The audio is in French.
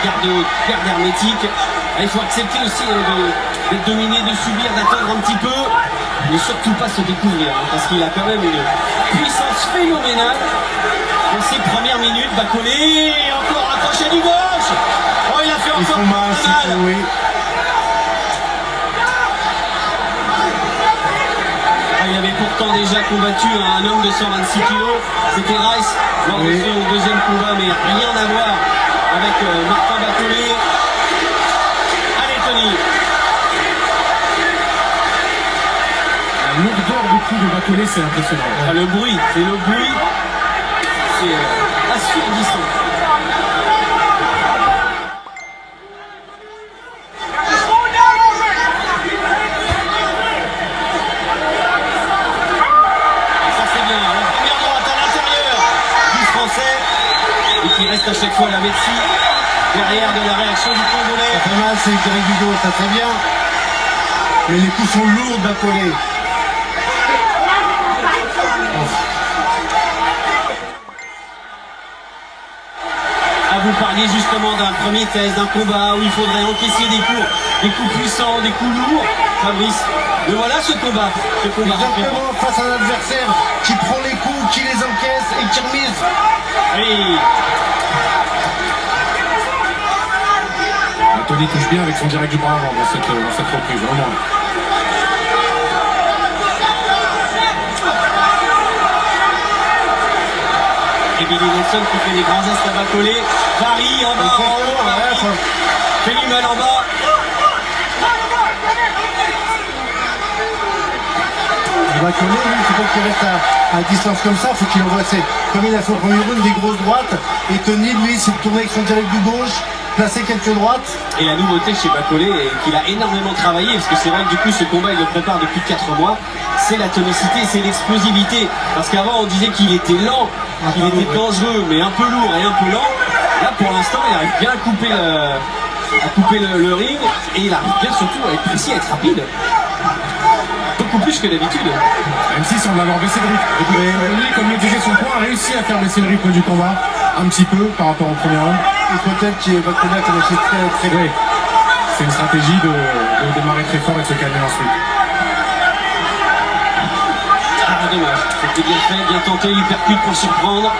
garde hermétique. Il faut accepter aussi d'être dominé, de subir, d'attendre un petit peu, mais surtout pas se découvrir, parce qu'il a quand même une puissance phénoménale dans ses premières minutes. Bacolé, encore un crochet du gauche. Oh, il a fait encore mal. Oui. Il avait pourtant déjà combattu un homme de 126 kg, c'était Rice lors de son deuxième combat, mais rien à voir avec Martin Bacolé. Allez Tony. La lourdeur du coup de Bacolé, c'est impressionnant. Ah, le bruit, c'est assourdissant. Et qui reste à chaque fois la Messi derrière de la réaction du Congolais. Ça fait mal, c'est Derek Dugo, ça très bien. Mais les coups sont lourds de Bacolé. Vous parliez justement d'un premier test, d'un combat où il faudrait encaisser des coups puissants, des coups lourds, Fabrice. Mais voilà ce combat. Exactement, face à un adversaire qui prend les coups, qui les encaisse et qui remise. Oui. Tony touche bien avec son direct du bras avant dans cette reprise, vraiment. Et Billy Nelson qui fait des grands gestes à Bacolé. Varie en bas, en haut, fait du mal en bas. Bacolé, lui, il faut qu'il reste à distance comme ça, il faut qu'il envoie comme il a fait au premier round, des grosses droites. Et Tony, lui, s'est tourné avec son direct du gauche, placé quelques droites. Et la nouveauté chez Bacolé, qu'il a énormément travaillé, parce que c'est vrai que du coup ce combat il le prépare depuis 4 mois, c'est la tonicité, c'est l'explosivité. Parce qu'avant on disait qu'il était lent, qu'il était dangereux, mais un peu lourd et un peu lent. Là pour l'instant il arrive bien à couper le ring, et il arrive bien surtout à être précis, à être rapide. Beaucoup plus que d'habitude. Même s'il semble avoir baissé le rythme. Tony, comme le disait son point, a réussi à faire baisser le rythme du combat un petit peu par rapport au premier round. Et peut-être qu'il va connaître que c'est très vrai. C'est une stratégie de démarrer très fort et de se calmer ensuite. Ah dommage, c'était bien fait, bien tenté, il percute pour surprendre.